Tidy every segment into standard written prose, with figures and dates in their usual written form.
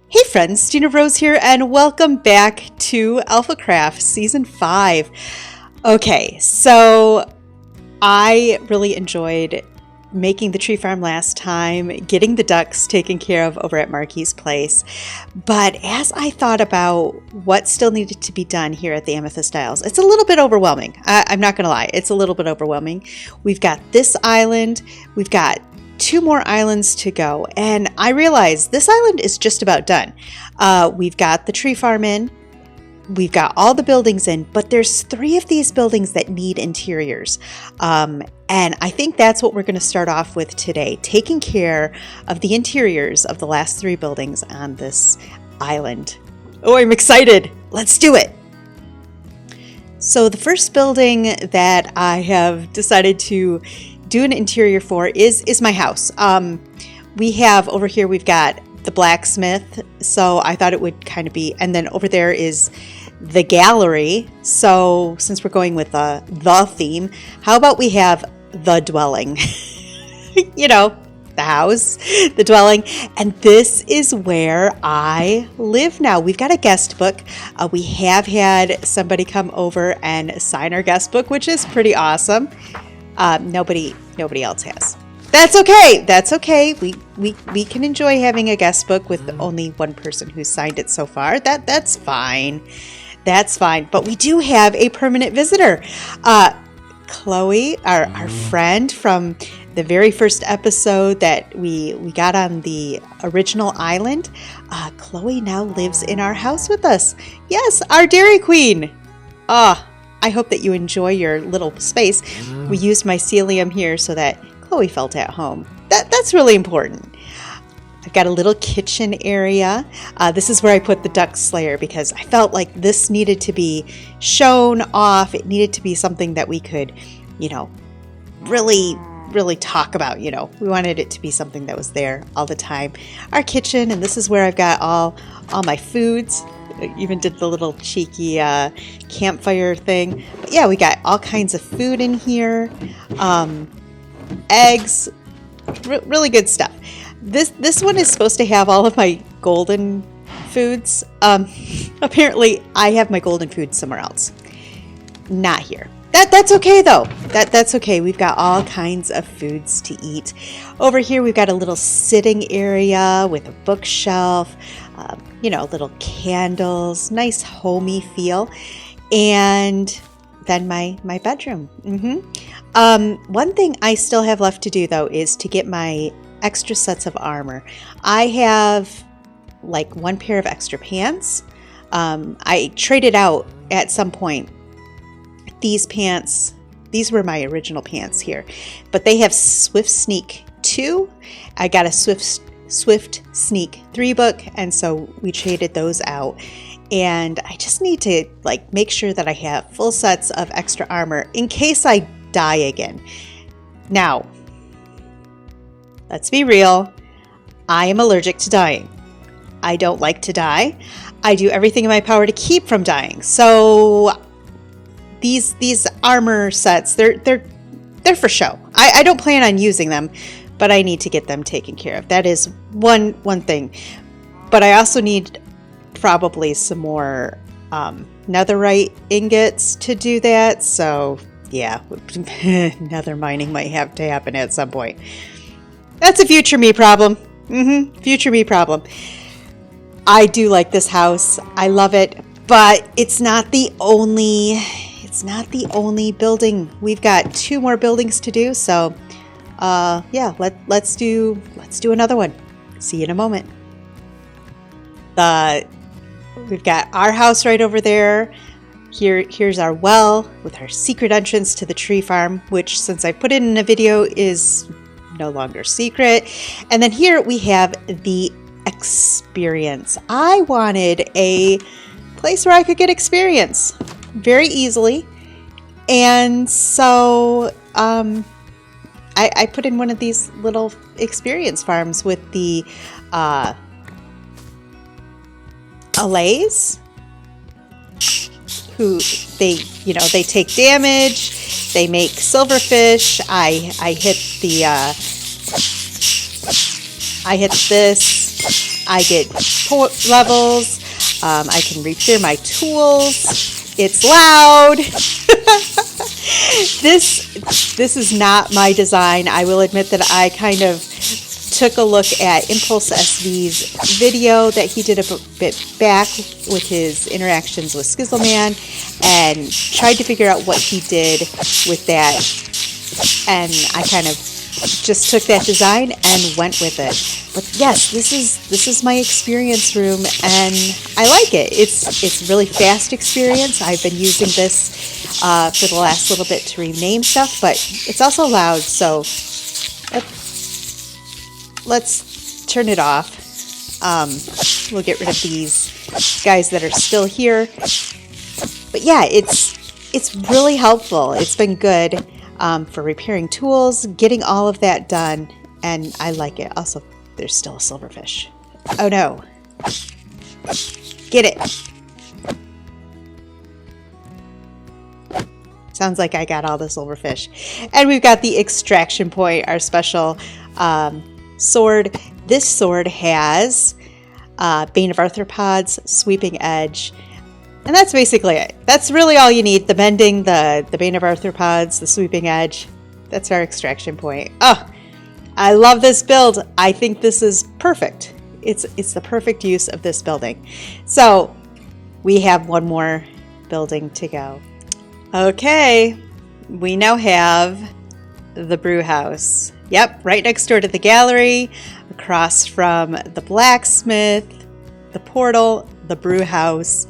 Hey friends, StinaRose here, and welcome back to AlphaCraft Season 5. Okay, so I really enjoyed making the tree farm last time, getting the ducks taken care of over at Marky's place. But as I thought about what still needed to be done here at the Amethyst Isles, it's a little bit overwhelming. I'm not going to lie, it's a little bit overwhelming. We've got this island, we've got 2 more islands to go, and I realize this island is just about done. We've got the tree farm in, we've got all the buildings in, but there's 3 of these buildings that need interiors. And I think that's what we're going to start off with today, taking care of the interiors of the last 3 buildings on this island. Oh, I'm excited! Let's do it! So the first building that I have decided to do an interior for is my house. We have over here, we've got the blacksmith, so I thought it would kind of be, and then over there is the gallery. So since we're going with the theme, how about we have the dwelling? You know, the house, the dwelling, and this is where I live now. We've got a guest book. We have had somebody come over and sign our guest book, which is pretty awesome. Nobody else has. That's okay. That's okay. We can enjoy having a guest book with only one person who's signed it so far. That's fine. That's fine. But we do have a permanent visitor. Chloe, our friend from the very first episode that we got on the original island. Chloe now lives in our house with us. Yes, our Dairy Queen. I hope that you enjoy your little space. We used mycelium here so that Chloe felt at home. That's really important. I've got a little kitchen area. This is where I put the duck slayer because I felt like this needed to be shown off. It needed to be something that we could, really talk about. We wanted it to be something that was there all the time. Our kitchen, and this is where I've got all my foods. I even did the little cheeky campfire thing. But yeah, we got all kinds of food in here. Eggs. Really good stuff. This one is supposed to have all of my golden foods. Apparently, I have my golden food somewhere else. Not here. That's okay, though. That's okay. We've got all kinds of foods to eat. Over here, we've got a little sitting area with a bookshelf. Little candles, nice homey feel, and then my bedroom. One thing I still have left to do, though, is to get my extra sets of armor. I have like 1 pair of extra pants. I traded out at some point these pants. These were my original pants here, but they have Swift Sneak 2. I got a Swift Sneak 3 book, and so we traded those out, and I just need to make sure that I have full sets of extra armor in case I die again. Now, let's be real, I am allergic to dying. I don't like to die. I do everything in my power to keep from dying. So these armor sets, they're for show. I don't plan on using them, but I need to get them taken care of. That is one thing. But I also need probably some more netherite ingots to do that. So yeah, nether mining might have to happen at some point. That's a future me problem. Future me problem. I do like this house. I love it, but it's not the only building. We've got 2 more buildings to do, so yeah, let's do another one. See you in a moment. We've got our house right over there. Here's our well with our secret entrance to the tree farm, which since I put it in a video is no longer secret. And then here we have the experience. I wanted a place where I could get experience very easily, and so I put in one of these little experience farms with the allays, who they take damage, they make silverfish. I hit this, I get levels. I can repair my tools. It's loud. This is not my design. I will admit that I kind of took a look at Impulse SV's video that he did a bit back with his interactions with Skizzleman and tried to figure out what he did with that. And I kind of just took that design and went with it. But yes, this is my experience room, and I like it. It's really fast experience. I've been using this for the last little bit to rename stuff, but it's also loud, so let's turn it off. We'll get rid of these guys that are still here. But yeah, it's really helpful. It's been good for repairing tools, getting all of that done, and I like it. Also, there's still a silverfish. Oh no. Get it. Sounds like I got all the silverfish. And we've got the extraction point, our special sword. This sword has Bane of Arthropods, Sweeping Edge, and that's basically it. That's really all you need. The Mending, the Bane of Arthropods, the Sweeping Edge. That's our extraction point. Oh, I love this build. I think this is perfect. It's the perfect use of this building. So we have one more building to go. Okay, we now have the brew house. Yep, right next door to the gallery, across from the blacksmith, the portal, the brew house.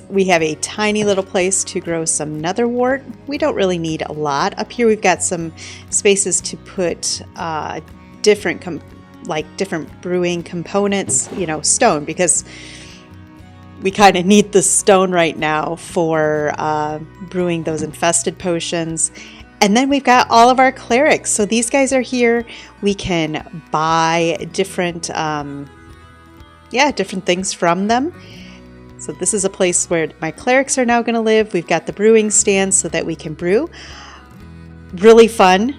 We have a tiny little place to grow some netherwort. We don't really need a lot. Up here we've got some spaces to put different brewing components, stone, because we kind of need the stone right now for brewing those infested potions. And then we've got all of our clerics. So these guys are here. We can buy different things from them. So this is a place where my clerics are now going to live. We've got the brewing stand so that we can brew. Really fun.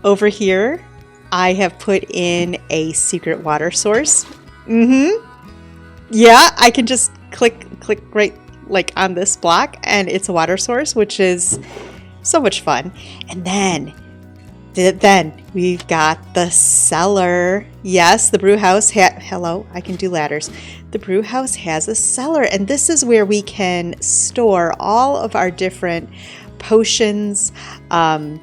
Over here, I have put in a secret water source. Yeah, I can just click right on this block and it's a water source, which is so much fun. And then we've got the cellar. Yes, the brew house. Hello, I can do ladders. The brew house has a cellar, and this is where we can store all of our different potions. So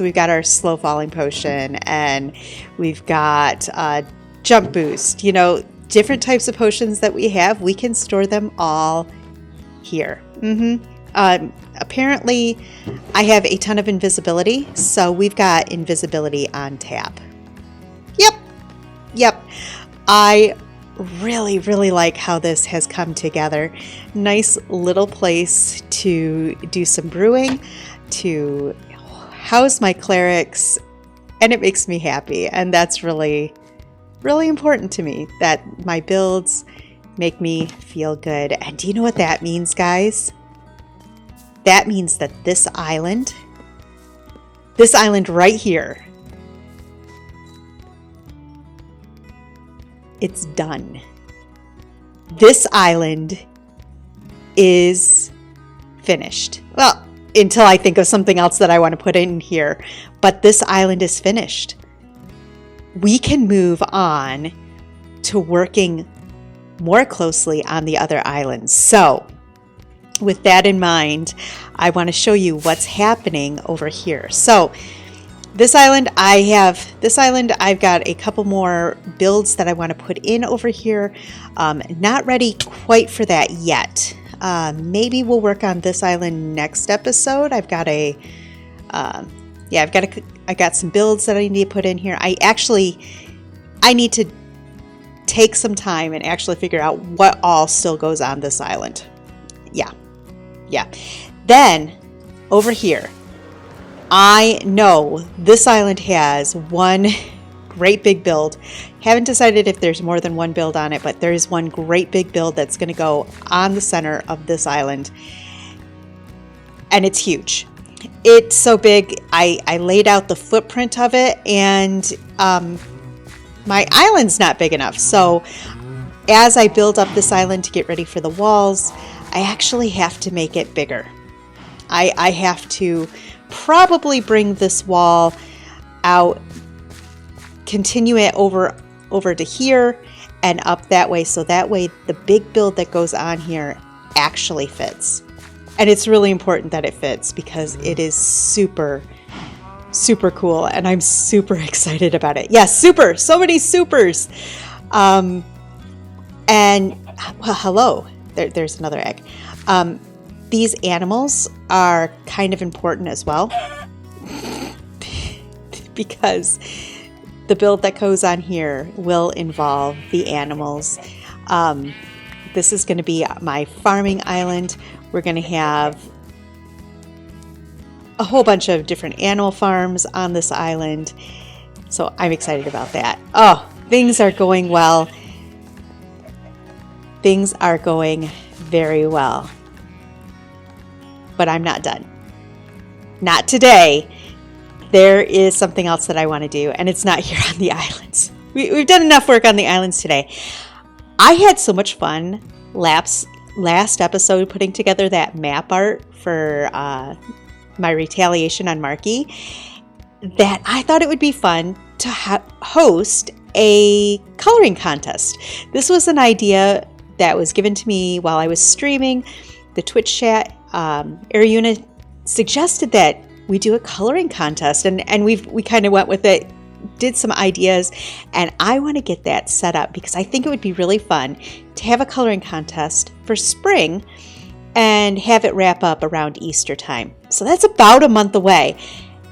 we've got our slow falling potion, and we've got jump boost. Different types of potions that we have. We can store them all here. Apparently, I have a ton of invisibility, so we've got invisibility on tap. Yep. I really, really like how this has come together. Nice little place to do some brewing, to house my clerics, and it makes me happy. And that's really, really important to me, that my builds make me feel good. And do you know what that means, guys? That means that this island right here, it's done. This island is finished. Well, until I think of something else that I want to put in here, but this island is finished. We can move on to working more closely on the other islands. So, with that in mind, I want to show you what's happening over here. So this island, I've got a couple more builds that I want to put in over here. Not ready quite for that yet. Maybe we'll work on this island next episode. I got some builds that I need to put in here. I need to take some time and actually figure out what all still goes on this island. Yeah. Then over here, I know this island has one great big build. Haven't decided if there's more than one build on it, but there is one great big build that's going to go on the center of this island. And it's huge. It's so big. I laid out the footprint of it, and my island's not big enough. So as I build up this island to get ready for the walls, I actually have to make it bigger. I have to probably bring this wall out, continue it over to here and up that way, so that way the big build that goes on here actually fits. And it's really important that it fits because it is super cool and I'm super excited about it. Yes, super, so many supers. And well, hello, there's another egg. These animals are kind of important as well because the build that goes on here will involve the animals. This is going to be my farming island. We're going to have a whole bunch of different animal farms on this island. So I'm excited about that. Oh, things are going well. Things are going very well. But I'm not done. Not today. There is something else that I want to do, and it's not here on the islands. We've done enough work on the islands today. I had so much fun last episode putting together that map art for my retaliation on Marky that I thought it would be fun to host a coloring contest. This was an idea that was given to me while I was streaming. The Twitch chat Ariuna suggested that we do a coloring contest, and we kind of went with it, did some ideas, and I want to get that set up because I think it would be really fun to have a coloring contest for spring and have it wrap up around Easter time. So that's about a month away,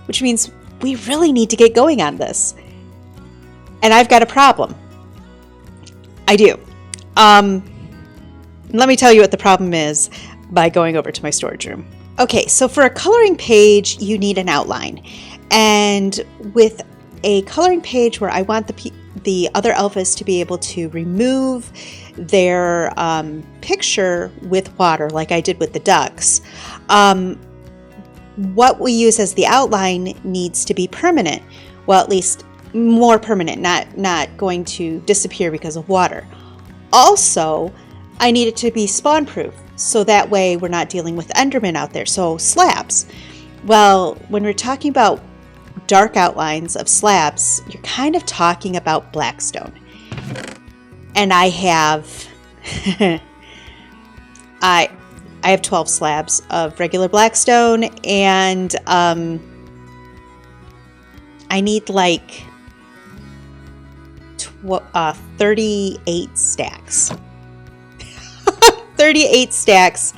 which means we really need to get going on this. And I've got a problem. I do. Let me tell you what the problem is by going over to my storage room. Okay, so for a coloring page, you need an outline. And with a coloring page where I want the other alphas to be able to remove their picture with water, like I did with the ducks, what we use as the outline needs to be permanent. Well, at least more permanent, not going to disappear because of water. Also, I need it to be spawn proof, so that way we're not dealing with Enderman out there. So slabs. Well, when we're talking about dark outlines of slabs, you're kind of talking about blackstone. And I have I have 12 slabs of regular blackstone, and I need like 38 stacks. 38 stacks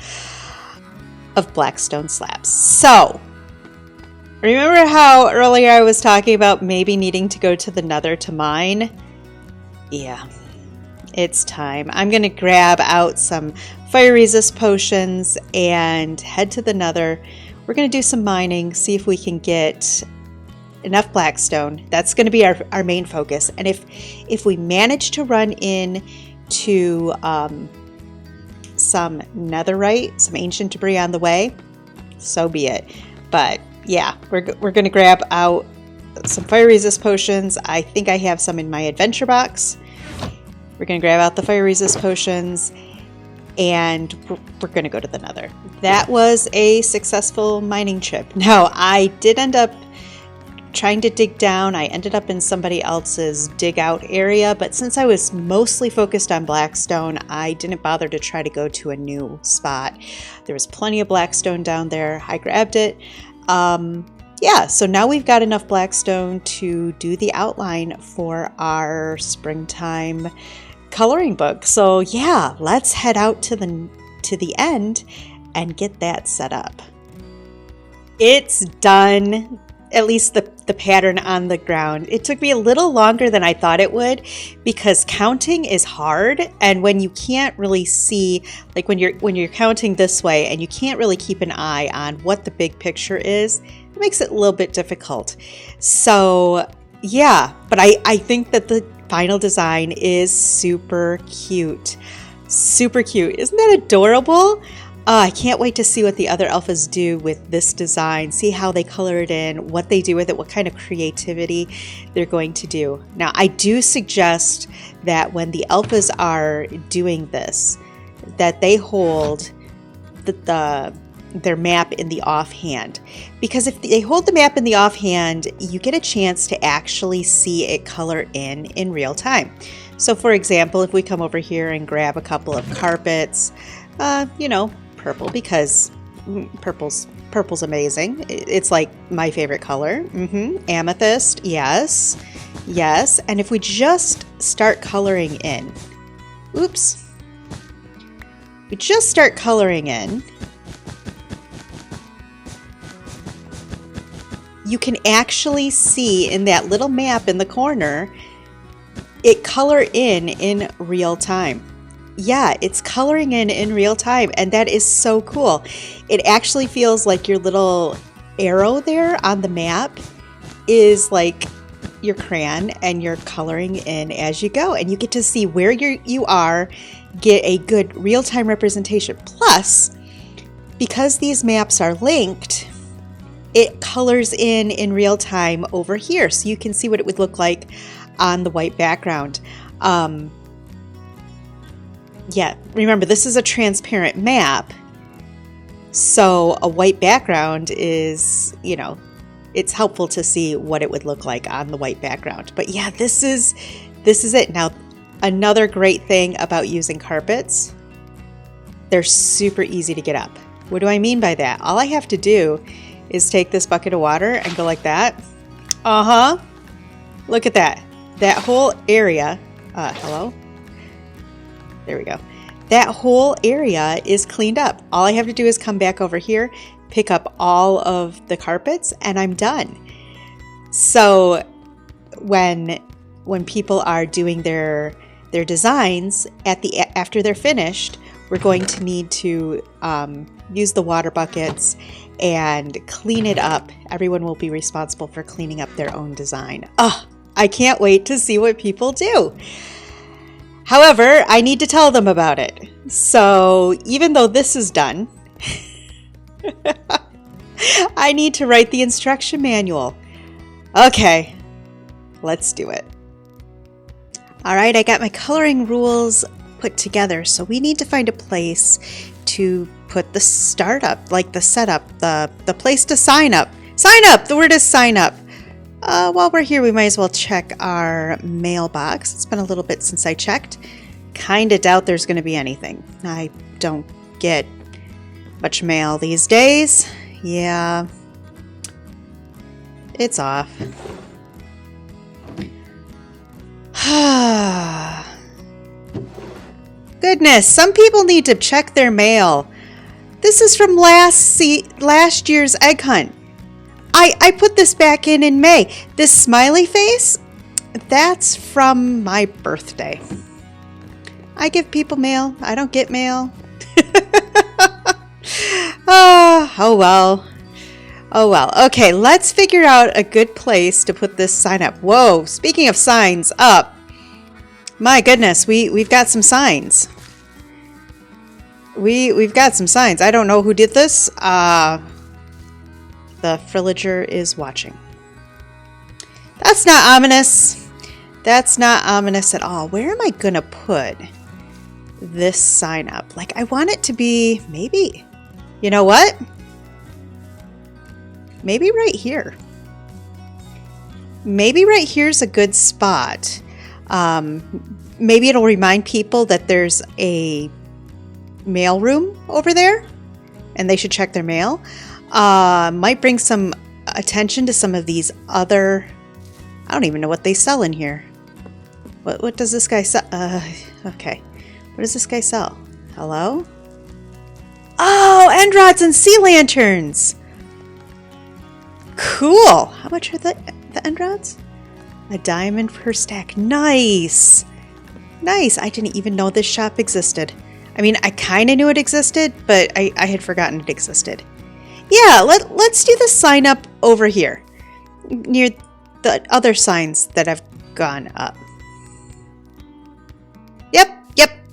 of blackstone slabs. So, remember how earlier I was talking about maybe needing to go to the Nether to mine? Yeah, it's time. I'm going to grab out some fire resist potions and head to the Nether. We're going to do some mining, see if we can get enough blackstone. That's going to be our main focus. And if we manage to run into some netherite, some ancient debris on the way, so be it. But yeah, we're going to grab out some fire resist potions. I think I have some in my adventure box. We're going to grab out the fire resist potions, and we're going to go to the Nether. That was a successful mining trip. Now, I did end up trying to dig down. I ended up in somebody else's dig out area, but since I was mostly focused on blackstone, I didn't bother to try to go to a new spot. There was plenty of blackstone down there. I grabbed it. Yeah, so now we've got enough blackstone to do the outline for our springtime coloring book. So yeah, let's head out to the end and get that set up. It's done. At least the pattern on the ground. It took me a little longer than I thought it would because counting is hard, and when you can't really see, like when you're counting this way and you can't really keep an eye on what the big picture is, it makes it a little bit difficult. So yeah, but I think that the final design is super cute. Super cute. Isn't that adorable? Oh, I can't wait to see what the other alphas do with this design, see how they color it in, what they do with it, what kind of creativity they're going to do. Now, I do suggest that when the alphas are doing this, that they hold their map in the offhand. Because if they hold the map in the offhand, you get a chance to actually see it color in real time. So for example, if we come over here and grab a couple of carpets, you know, purple, because purple's amazing. It's like my favorite color. Amethyst, yes. And if we just start coloring in, we just start coloring in, you can actually see in that little map in the corner, it color in real time. Yeah, it's coloring in real time, and that is so cool. It actually feels like your little arrow there on the map is like your crayon, and you're coloring in as you go, and you get to see where you are, get a good real-time representation. Plus, because these maps are linked, it colors in real time over here, so you can see what it would look like on the white background. Yeah, remember, this is a transparent map, so a white background is, you know, it's helpful to see what it would look like on the white background. But yeah, this is it. Now, another great thing about using carpets, they're super easy to get up. What do I mean by that? All I have to do is take this bucket of water and go like that. Look at that. That whole area, hello? There we go. That whole area is cleaned up. All I have to do is come back over here, pick up all of the carpets, and I'm done. So when people are doing their designs after they're finished, we're going to need to use the water buckets and clean it up. Everyone will be responsible for cleaning up their own design. Oh, I can't wait to see what people do. However, I need to tell them about it. So even though this is done, I need to write the instruction manual. Okay, let's do it. All right, I got my coloring rules put together. So we need to find a place to put the startup, like the setup, the place to sign up. Sign up! The word is sign up. While we're here, we might as well check our mailbox. It's been a little bit since I checked. Kind of doubt there's going to be anything. I don't get much mail these days. Yeah, it's off. Goodness, some people need to check their mail. This is from last year's egg hunt. I put this back in May. This smiley face, that's from my birthday. I give people mail. I don't get mail. Oh well. Okay, let's figure out a good place to put this sign up. Whoa, speaking of signs up. My goodness, we've got some signs. We've got some signs. I don't know who did this. The Frillager is watching. That's not ominous. That's not ominous at all. Where am I gonna put this sign up? Like, I want it to be maybe, you know what? Maybe right here. Maybe right here's a good spot. Maybe it'll remind people that there's a mail room over there and they should check their mail. Might bring some attention to some of these other, I don't even know what they sell in here. What does this guy sell? Okay. What does this guy sell? Hello? Oh, end rods and sea lanterns. Cool. How much are the end rods? A diamond per stack. Nice. Nice. I didn't even know this shop existed. I mean, I kind of knew it existed, but I had forgotten it existed. Yeah, let's do the sign up over here, near the other signs that have gone up. Yep,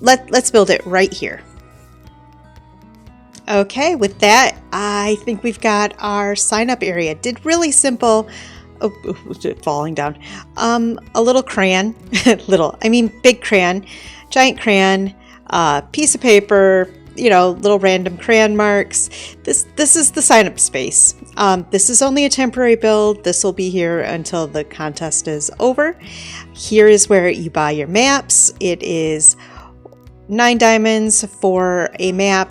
let's build it right here. Okay, with that, I think we've got our sign up area. Did really simple. Oh, falling down. A little crayon, big crayon, giant crayon, piece of paper, little random crayon marks. This is the sign up space. This is only a temporary build. This will be here until the contest is over. Here is where you buy your maps. It is 9 diamonds for a map.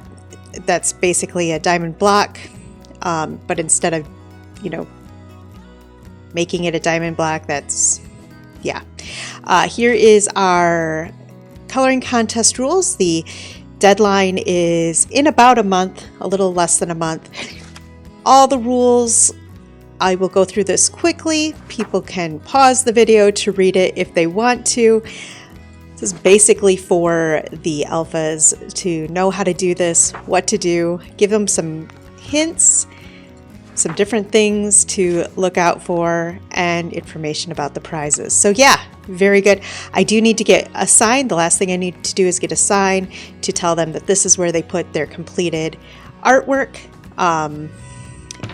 That's basically a diamond block, but instead of, making it a diamond block, here is our coloring contest rules. The deadline is in about a month, a little less than a month. All the rules, I will go through this quickly. People can pause the video to read it if they want to. This is basically for the alphas to know how to do this, what to do, give them some hints, some different things to look out for, and information about the prizes. So yeah, very good. I do need to get a sign. The last thing I need to do is get a sign to tell them that this is where they put their completed artwork.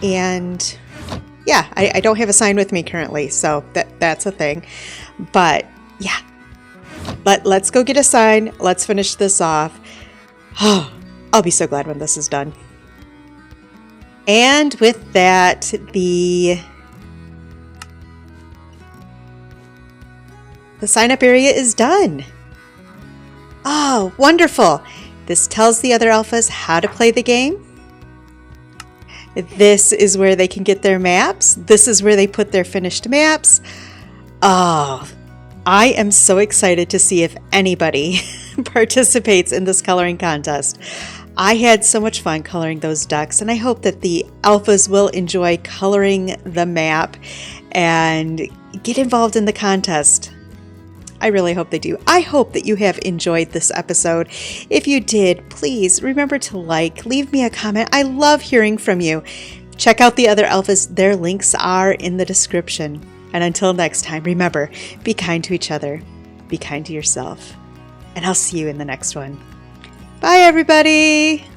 And yeah, I don't have a sign with me currently, so that's a thing. But yeah, let's go get a sign. Let's finish this off. Oh, I'll be so glad when this is done. And with that, the sign up area is done. Oh, wonderful. This tells the other alphas how to play the game. This is where they can get their maps. This is where they put their finished maps. Oh, I am so excited to see if anybody participates in this coloring contest. I had so much fun coloring those ducks, and I hope that the alphas will enjoy coloring the map and get involved in the contest. I really hope they do. I hope that you have enjoyed this episode. If you did, please remember to leave me a comment. I love hearing from you. Check out the other alphas. Their links are in the description. And until next time, remember, be kind to each other, be kind to yourself, and I'll see you in the next one. Bye, everybody!